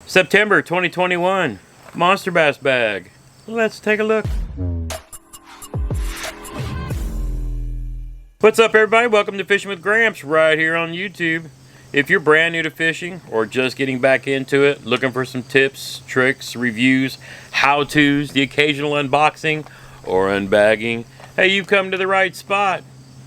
September 2021 Monster Bass bag. Let's take a look. What's up, everybody? Welcome to Fishing with Gramps right here on YouTube. If you're brand new to fishing or just getting back into it, looking for some tips, tricks, reviews, how-tos, the occasional unboxing or unbagging, hey, you've come to the right spot.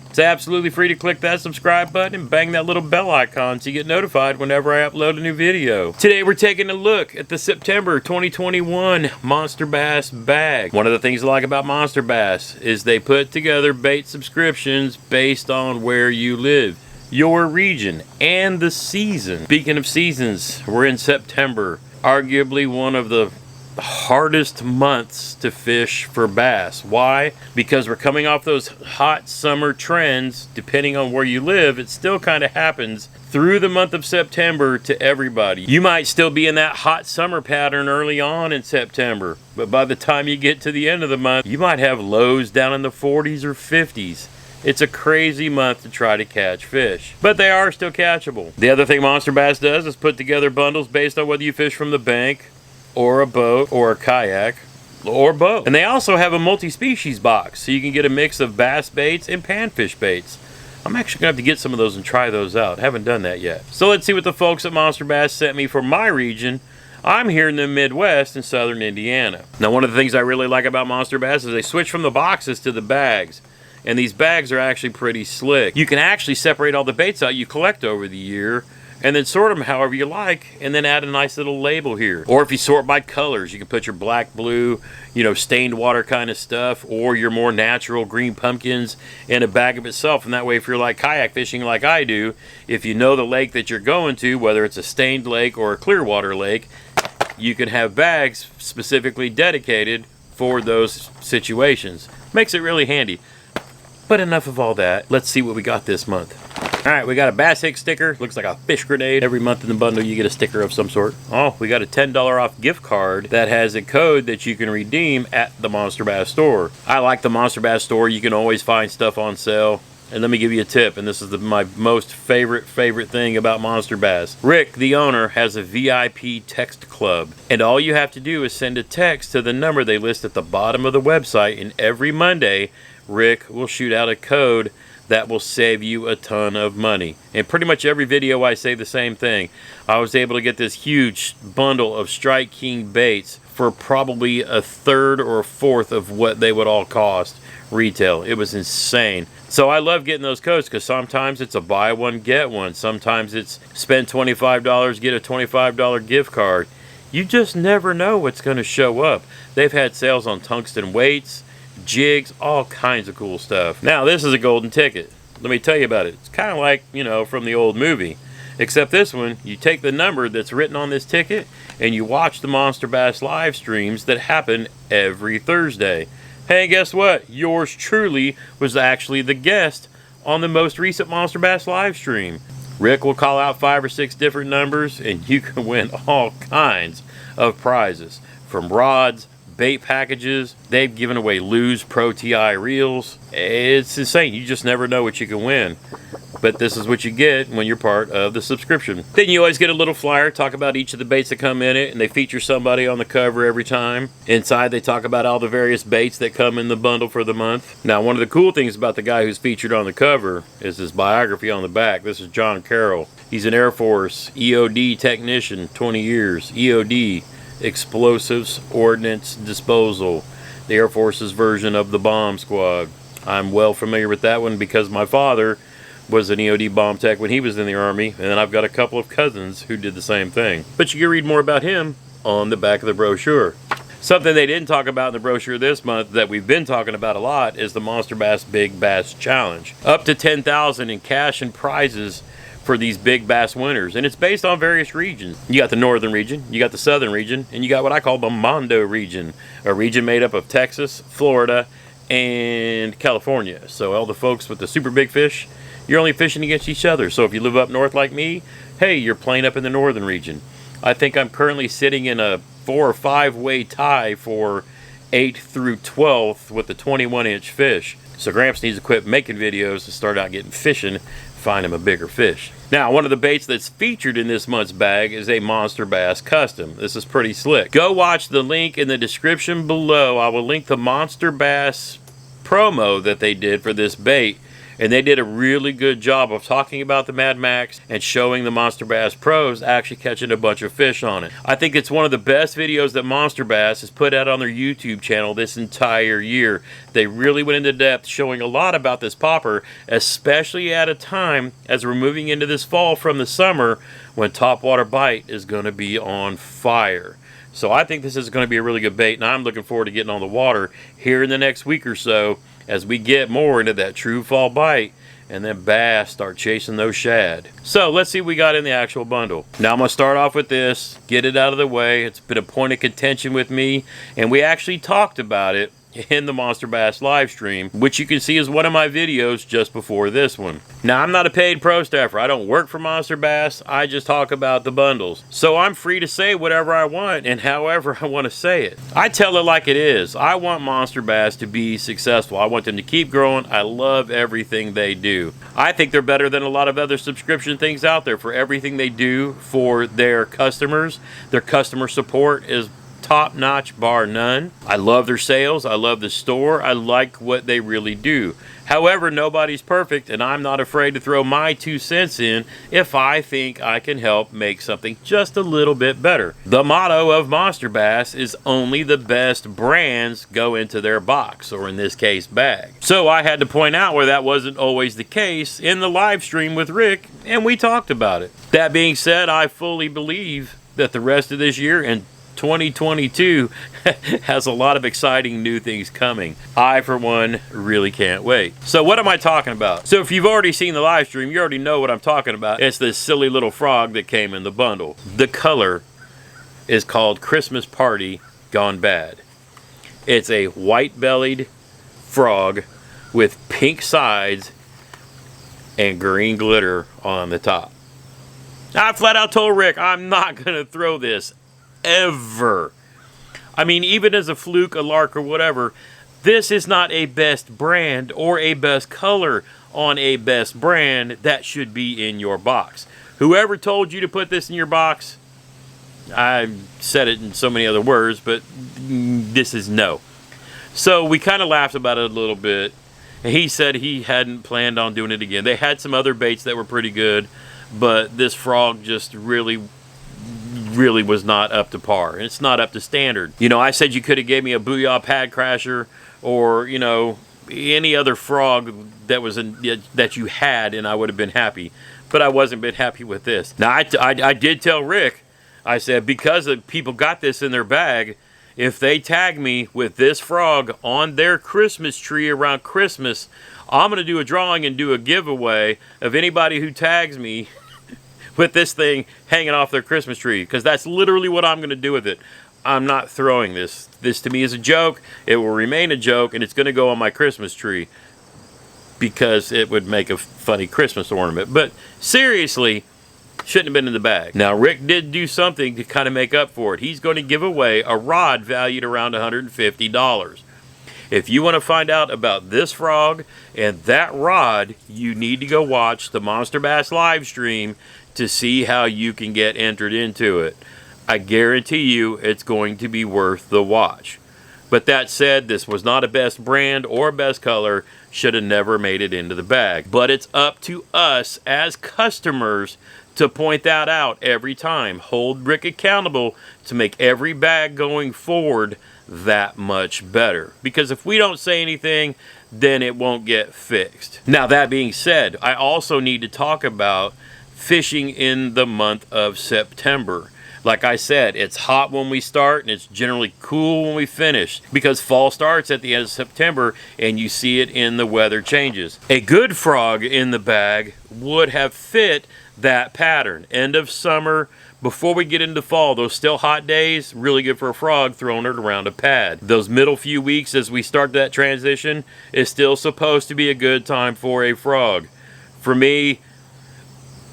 It's absolutely free to click that subscribe button and bang that little bell icon so you get notified whenever I upload a new video. Today we're taking a look at the September 2021 Monster Bass bag. One of the things I like about Monster Bass is they put together bait subscriptions based on where you live, your region, and the season. Speaking of seasons, we're in September, arguably one of the hardest months to fish for bass. Why? Because we're coming off those hot summer trends. Depending on where you live, it still kind of happens through the month of September to everybody. You might still be in that hot summer pattern early on in September, but by the time you get to the end of the month, you might have lows down in the 40s or 50s. It's a crazy month to try to catch fish, but they are still catchable. The other thing Monster Bass does is put together bundles based on whether you fish from the bank, or a boat, or a kayak, or both. And they also have a multi-species box, so you can get a mix of bass baits and panfish baits. I'm actually going to have to get some of those and try those out. Haven't done that yet. So let's see what the folks at Monster Bass sent me for my region. I'm here in the Midwest in southern Indiana. Now, one of the things I really like about Monster Bass is they switch from the boxes to the bags. And these bags are actually pretty slick. You can actually separate all the baits out you collect over the year and then sort them however you like, and then add a nice little label here. Or if you sort by colors, you can put your black, blue, stained water kind of stuff, or your more natural green pumpkins in a bag of itself. And that way, if you're like kayak fishing like I do, if you know the lake that you're going to, whether it's a stained lake or a clear water lake, you can have bags specifically dedicated for those situations. Makes it really handy. But enough of all that. Let's see what we got this month. Alright, we got a Bass Hicks sticker. Looks like a fish grenade. Every month in the bundle you get a sticker of some sort. Oh, we got a $10 off gift card that has a code that you can redeem at the Monster Bass store. I like the Monster Bass store. You can always find stuff on sale. And let me give you a tip, and this is my most favorite thing about Monster Bass. Rick, the owner, has a VIP text club. And all you have to do is send a text to the number they list at the bottom of the website, and every Monday, Rick will shoot out a code that will save you a ton of money. In pretty much every video I say the same thing. I was able to get this huge bundle of Strike King baits for probably a third or a fourth of what they would all cost retail. It was insane. So I love getting those codes because sometimes it's a buy one get one. Sometimes it's spend $25, get a $25 gift card. You just never know what's going to show up. They've had sales on tungsten weights, jigs, all kinds of cool stuff. Now, this is a golden ticket. Let me tell you about it. It's kind of like, from the old movie. Except this one, you take the number that's written on this ticket and you watch the Monster Bass live streams that happen every Thursday. Hey, guess what? Yours truly was actually the guest on the most recent Monster Bass live stream. Rick will call out 5 or 6 different numbers and you can win all kinds of prizes. From rods, bait packages, they've given away Lose Pro TI reels. It's insane. You just never know what you can win. But this is what you get when you're part of the subscription. Then you always get a little flyer, talk about each of the baits that come in it, and they feature somebody on the cover every time. Inside they talk about all the various baits that come in the bundle for the month. Now, one of the cool things about the guy who's featured on the cover is his biography on the back. This is John Carroll. He's an Air Force EOD technician, 20 years. EOD, Explosives Ordnance Disposal, the Air Force's version of the bomb squad. I'm well familiar with that one because my father was an EOD bomb tech when he was in the Army, and then I've got a couple of cousins who did the same thing. But you can read more about him on the back of the brochure. Something they didn't talk about in the brochure this month that we've been talking about a lot is the Monster Bass Big Bass Challenge. Up to $10,000 in cash and prizes for these big bass winners, and it's based on various regions. You got the northern region, you got the southern region, and you got what I call the Mondo region, a region made up of Texas, Florida, and California. So all the folks with the super big fish, you're only fishing against each other. So if you live up north like me, hey, you're playing up in the northern region. I think I'm currently sitting in a 4 or 5 way tie for 8th through 12th with the 21-inch fish. So Gramps needs to quit making videos and start out getting fishing find him a bigger fish. Now, one of the baits that's featured in this month's bag is a Monster Bass Custom. This is pretty slick. Go watch the link in the description below. I will link the Monster Bass promo that they did for this bait. And they did a really good job of talking about the Mad Max and showing the Monster Bass pros actually catching a bunch of fish on it. I think it's one of the best videos that Monster Bass has put out on their YouTube channel this entire year. They really went into depth showing a lot about this popper, especially at a time as we're moving into this fall from the summer when topwater bite is going to be on fire. So I think this is going to be a really good bait, and I'm looking forward to getting on the water here in the next week or so as we get more into that true fall bite and then bass start chasing those shad. So let's see what we got in the actual bundle. Now I'm going to start off with this, get it out of the way. It's been a point of contention with me, and we actually talked about it in the Monster Bass live stream, which you can see is one of my videos just before this one. Now, I'm not a paid pro staffer. I don't work for Monster Bass. I just talk about the bundles. So I'm free to say whatever I want and however I want to say it. I tell it like it is. I want Monster Bass to be successful. I want them to keep growing. I love everything they do. I think they're better than a lot of other subscription things out there for everything they do for their customers. Their customer support is top-notch, bar none. I love their sales. I love the store. I like what they really do. However, nobody's perfect, and I'm not afraid to throw my 2 cents in if I think I can help make something just a little bit better. The motto of Monster Bass is only the best brands go into their box, or in this case, bag. So I had to point out where that wasn't always the case in the live stream with Rick, and we talked about it. That being said, I fully believe that the rest of this year and 2022 has a lot of exciting new things coming. I, for one, really can't wait. So what am I talking about? So if you've already seen the live stream, you already know what I'm talking about. It's this silly little frog that came in the bundle. The color is called Christmas Party Gone Bad. It's a white-bellied frog with pink sides and green glitter on the top. I flat out told Rick, I'm not going to throw this ever. I mean, even as a fluke, a lark, or whatever, this is not a best brand or a best color on a best brand that should be in your box. Whoever told you to put this in your box, I said it in so many other words, but this is no. So we kind of laughed about it a little bit. He said he hadn't planned on doing it again. They had some other baits that were pretty good, but this frog just really was not up to par. It's not up to standard. You know, I said you could have gave me a Booyah Pad Crasher or, you know, any other frog that was that you had, and I would have been happy. But I wasn't been happy with this. Now, I did tell Rick, I said, because people got this in their bag, if they tag me with this frog on their Christmas tree around Christmas, I'm going to do a drawing and do a giveaway of anybody who tags me with this thing hanging off their Christmas tree, because that's literally what I'm going to do with it. I'm not throwing this. This to me is a joke. It will remain a joke, and it's going to go on my Christmas tree because it would make a funny Christmas ornament. But seriously, shouldn't have been in the bag. Now, Rick did do something to kind of make up for it. He's going to give away a rod valued around $150. If you want to find out about this frog and that rod, you need to go watch the Monster Bass live stream to see how you can get entered into it. I guarantee you it's going to be worth the watch. But that said, this was not a best brand or best color. Should have never made it into the bag. But it's up to us as customers to point that out every time. Hold Rick accountable to make every bag going forward that much better. Because if we don't say anything, then it won't get fixed. Now, that being said, I also need to talk about fishing in the month of September. Like I said, it's hot when we start and it's generally cool when we finish, because fall starts at the end of September and you see it in the weather changes. A good frog in the bag would have fit that pattern. End of summer, before we get into fall, those still hot days, really good for a frog throwing it around a pad. Those middle few weeks as we start that transition is still supposed to be a good time for a frog. For me,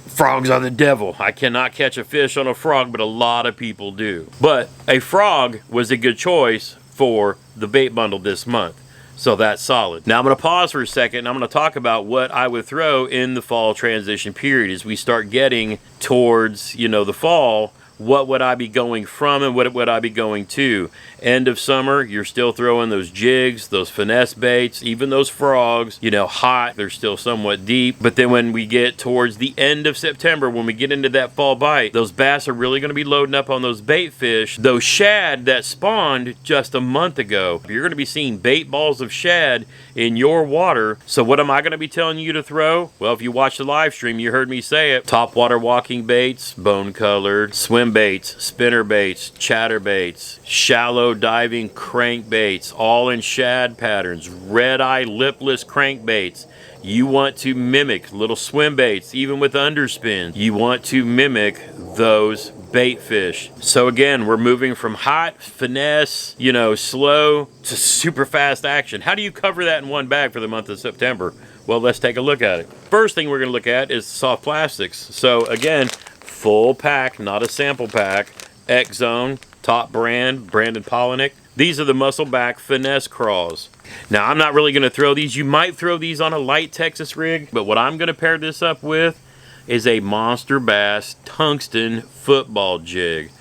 frogs are the devil. I cannot catch a fish on a frog, but a lot of people do. But a frog was a good choice for the bait bundle this month. So that's solid. Now I'm going to pause for a second and I'm going to talk about what I would throw in the fall transition period as we start getting towards, you know, the fall. What would I be going from and what would I be going to? End of summer, you're still throwing those jigs, those finesse baits, even those frogs, you know, hot, they're still somewhat deep. But then when we get towards the end of September, when we get into that fall bite, those bass are really going to be loading up on those bait fish, those shad that spawned just a month ago. You're going to be seeing bait balls of shad in your water. So what am I going to be telling you to throw? Well, if you watch the live stream, you heard me say it. Top water walking baits, bone colored, swim baits, spinnerbaits, chatterbaits, shallow diving crankbaits, all in shad patterns, red eye lipless crankbaits. You want to mimic little swim baits, even with underspin. You want to mimic those bait fish. So again, we're moving from hot, finesse, you know, slow to super fast action. How do you cover that in one bag for the month of September? Well, let's take a look at it. First thing we're going to look at is soft plastics. So again, full pack, not a sample pack. X-Zone, top brand, Brandon Polinick. These are the Muscleback Finesse Craws. Now, I'm not really going to throw these. You might throw these on a light Texas rig, but what I'm going to pair this up with is a MONSTERBASS tungsten football jig.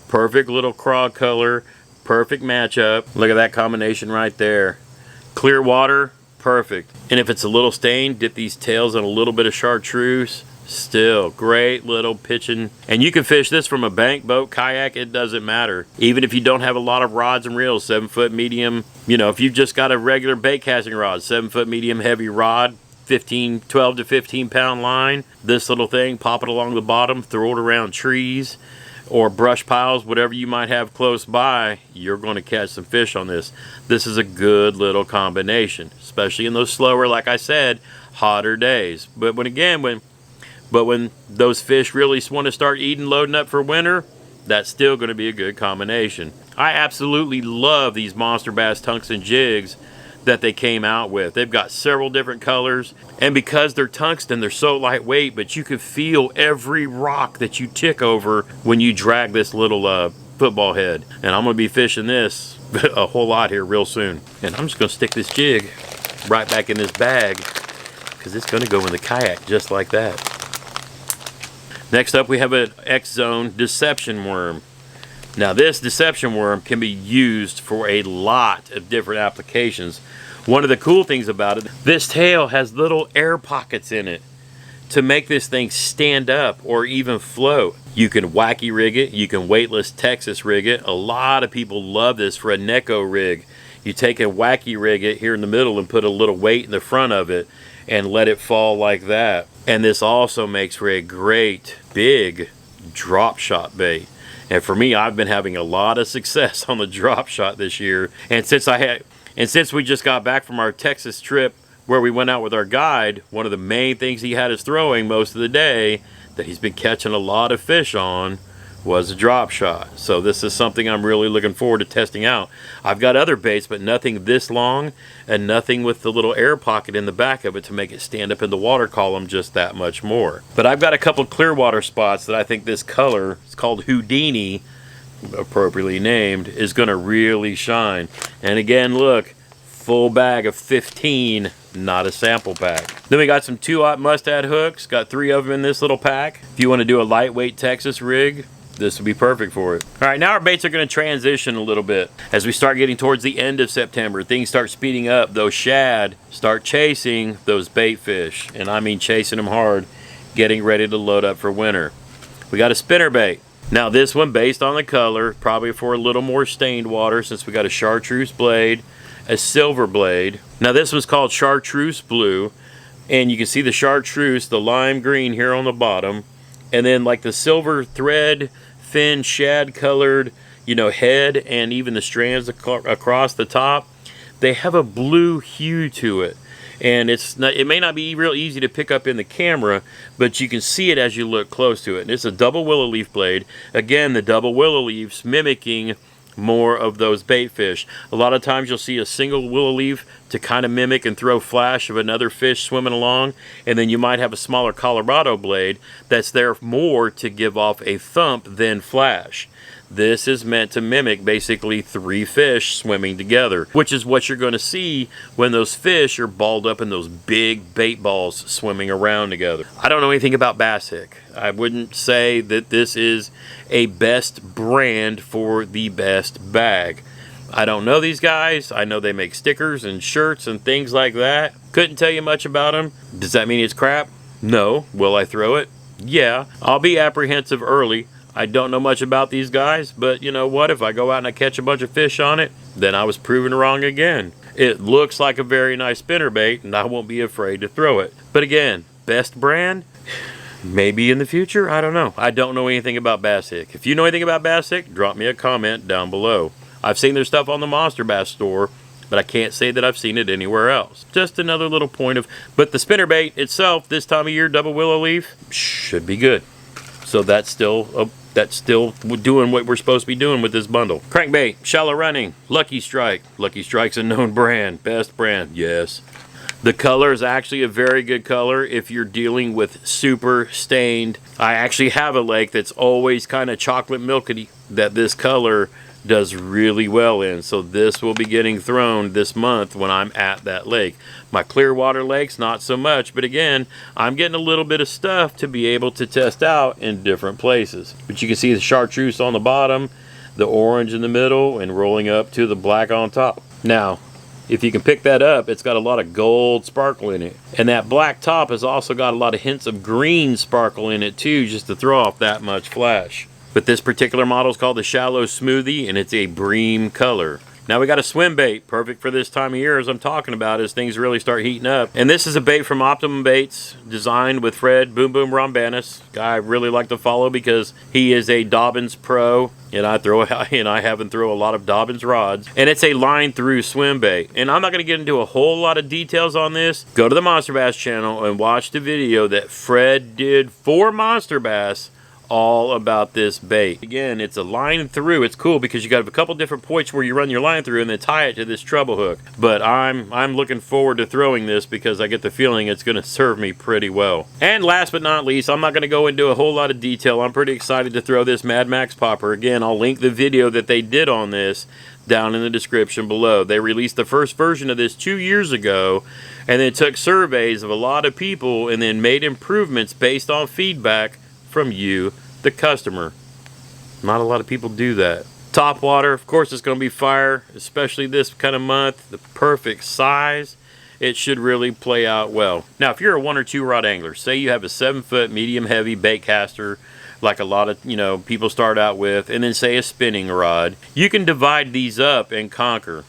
Perfect little craw color, perfect matchup. Look at that combination right there. Clear water, perfect. And if it's a little stained, dip these tails in a little bit of chartreuse. Still great little pitching, and you can fish this from a bank, boat, kayak, it doesn't matter. Even if you don't have a lot of rods and reels, 7-foot medium, you know, if you've just got a regular bait casting rod, 7-foot medium heavy rod, 12 to 15 pound line, this little thing, pop it along the bottom, throw it around trees or brush piles, whatever you might have close by, you're going to catch some fish on this. This is a good little combination, especially in those slower, like I said, hotter days. But when those fish really want to start eating, loading up for winter, that's still going to be a good combination. I absolutely love these MONSTERBASS tungsten jigs that they came out with. They've got several different colors, and because they're tungsten, they're so lightweight, but you can feel every rock that you tick over when you drag this little football head. And I'm going to be fishing this a whole lot here real soon. And I'm just going to stick this jig right back in this bag because it's going to go in the kayak just like that. Next up, we have an X-Zone deception worm. Now, this deception worm can be used for a lot of different applications. One of the cool things about it, this tail has little air pockets in it to make this thing stand up or even float. You can wacky rig it, you can weightless Texas rig it. A lot of people love this for a Neko rig. You take a wacky rig it here in the middle and put a little weight in the front of it and let it fall like that. And this also makes for a great big drop shot bait. And for me, I've been having a lot of success on the drop shot this year. And since we just got back from our Texas trip where we went out with our guide, one of the main things he had us throwing most of the day that he's been catching a lot of fish on was a drop shot. So this is something I'm really looking forward to testing out. I've got other baits, but nothing this long and nothing with the little air pocket in the back of it to make it stand up in the water column just that much more. But I've got a couple clear water spots that I think this color, it's called Houdini, appropriately named, is going to really shine. And again, look, full bag of 15, not a sample pack. Then we got some 2-aught mustad hooks, got 3 of them in this little pack. If you want to do a lightweight Texas rig, this will be perfect for it. All right, now our baits are going to transition a little bit. As we start getting towards the end of September, things start speeding up. Those shad start chasing those bait fish, and I mean chasing them hard, getting ready to load up for winter. We got a spinnerbait. Now this one, based on the color, probably for a little more stained water since we got a chartreuse blade, a silver blade. Now this one's called chartreuse blue, and you can see the chartreuse, the lime green here on the bottom, and then like the silver thread, fin, shad colored, you know, head, and even the strands across the top, they have a blue hue to it. And it may not be real easy to pick up in the camera, but you can see it as you look close to it. And it's a double willow leaf blade. Again, the double willow leaves mimicking more of those bait fish. A lot of times you'll see a single willow leaf to kind of mimic and throw flash of another fish swimming along, and then you might have a smaller Colorado blade that's there more to give off a thump than flash. This is meant to mimic basically 3 fish swimming together, which is what you're going to see when those fish are balled up in those big bait balls swimming around together. I don't know anything about Bass Hick. I wouldn't say that this is a best brand for the best bag. I don't know these guys. I know they make stickers and shirts and things like that. Couldn't tell you much about them. Does that mean it's crap? No. Will I throw it? Yeah. I'll be apprehensive early. I don't know much about these guys, but you know what? If I go out and I catch a bunch of fish on it, then I was proven wrong again. It looks like a very nice spinnerbait, and I won't be afraid to throw it. But again, best brand? Maybe in the future? I don't know. I don't know anything about Bass Hick. If you know anything about Bass Hick, drop me a comment down below. I've seen their stuff on the Monster Bass store, but I can't say that I've seen it anywhere else. Just another little point of, but the spinnerbait itself, this time of year, double willow leaf, should be good. So that's still doing what we're supposed to be doing with this bundle. Crankbait, shallow running, Lucky Strike. Lucky Strike's a known brand, best brand, yes. The color is actually a very good color if you're dealing with super stained. I actually have a lake that's always kind of chocolate milky that this color does really well in, so this will be getting thrown this month when I'm at that lake. My Clearwater lakes, not so much, but again, I'm getting a little bit of stuff to be able to test out in different places. But you can see the chartreuse on the bottom, the orange in the middle, and rolling up to the black on top. Now, if you can pick that up, it's got a lot of gold sparkle in it. And that black top has also got a lot of hints of green sparkle in it too, just to throw off that much flash. But this particular model is called the Shallow Smoothie, and it's a bream color. Now we got a swim bait, perfect for this time of year as I'm talking about as things really start heating up. And this is a bait from Optimum Baits, designed with Fred Boom Boom Rombanis, guy I really like to follow because he is a Dobbins pro, and I have him throw a lot of Dobbins rods. And it's a line through swim bait. And I'm not going to get into a whole lot of details on this. Go to the Monster Bass channel and watch the video that Fred did for Monster Bass all about this bait. Again, it's a line through. It's cool because you got a couple different points where you run your line through and then tie it to this treble hook. But I'm looking forward to throwing this because I get the feeling it's going to serve me pretty well. And last but not least, I'm not going to go into a whole lot of detail. I'm pretty excited to throw this Mad Max popper. Again, I'll link the video that they did on this down in the description below. They released the first version of this 2 years ago, and then took surveys of a lot of people and then made improvements based on feedback from you, the customer. Not a lot of people do that. Top water, of course, it's going to be fire, especially this kind of month. The perfect size. It should really play out well. Now, if you're a 1 or 2 rod angler, say you have a 7-foot medium heavy bait caster, like a lot of people start out with, and then say a spinning rod, you can divide these up and conquer.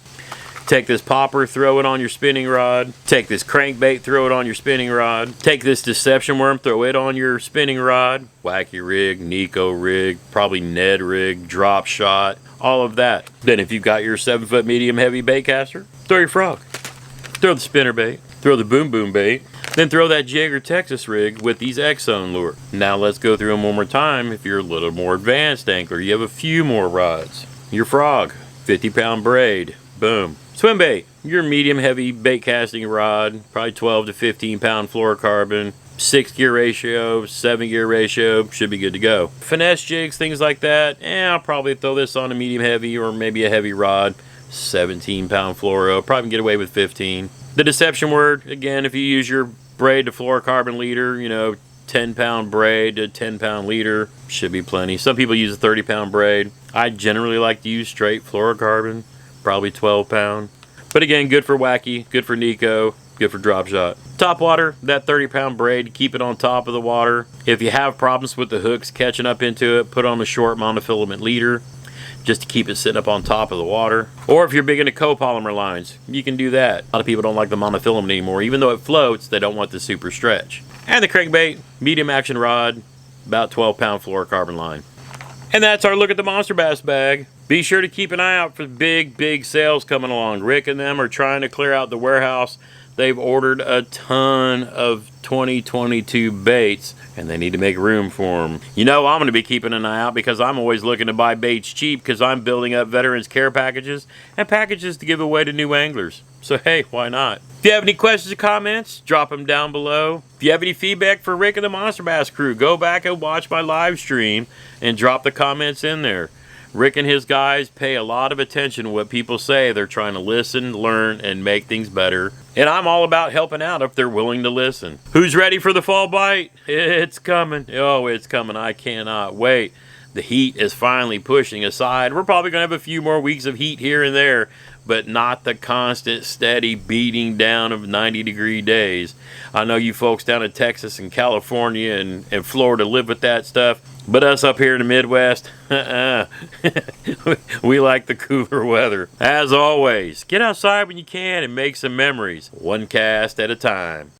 Take this popper, throw it on your spinning rod. Take this crankbait, throw it on your spinning rod. Take this deception worm, throw it on your spinning rod. Wacky rig, Nico rig, probably Ned rig, drop shot, all of that. Then if you've got your 7-foot medium heavy bait caster, throw your frog. Throw the spinnerbait, throw the boom boom bait, then throw that jig or Texas rig with these X-Zone lure. Now let's go through them one more time. If you're a little more advanced angler, you have a few more rods. Your frog, 50-pound braid, boom. Swim bait, your medium heavy bait casting rod, probably 12 to 15 pound fluorocarbon, 6 gear ratio, 7 gear ratio, should be good to go. Finesse jigs, things like that, I'll probably throw this on a medium heavy or maybe a heavy rod, 17 pound fluoro, probably get away with 15. The deception word, again, if you use your braid to fluorocarbon leader, 10 pound braid to 10 pound leader, should be plenty. Some people use a 30 pound braid. I generally like to use straight fluorocarbon, probably 12 pound. But again, good for wacky, good for Nico, good for drop shot. Top water, that 30 pound braid, keep it on top of the water. If you have problems with the hooks catching up into it, put on a short monofilament leader just to keep it sitting up on top of the water. Or if you're big into copolymer lines, you can do that. A lot of people don't like the monofilament anymore. Even though it floats, they don't want the super stretch. And the crankbait, medium action rod, about 12 pound fluorocarbon line. And that's our look at the Monster Bass bag. Be sure to keep an eye out for big sales coming along. Rick and them are trying to clear out the warehouse. They've ordered a ton of 2022 baits, and they need to make room for them. I'm going to be keeping an eye out because I'm always looking to buy baits cheap because I'm building up veterans care packages and packages to give away to new anglers. So hey, why not? If you have any questions or comments, drop them down below. If you have any feedback for Rick and the Monster Bass crew, go back and watch my live stream and drop the comments in there. Rick and his guys pay a lot of attention to what people say. They're trying to listen, learn, and make things better. And I'm all about helping out if they're willing to listen. Who's ready for the fall bite? It's coming. Oh, it's coming. I cannot wait. The heat is finally pushing aside. We're probably going to have a few more weeks of heat here and there, but not the constant, steady beating down of 90-degree days. I know you folks down in Texas and California and Florida live with that stuff, but us up here in the Midwest, we like the cooler weather. As always, get outside when you can and make some memories, one cast at a time.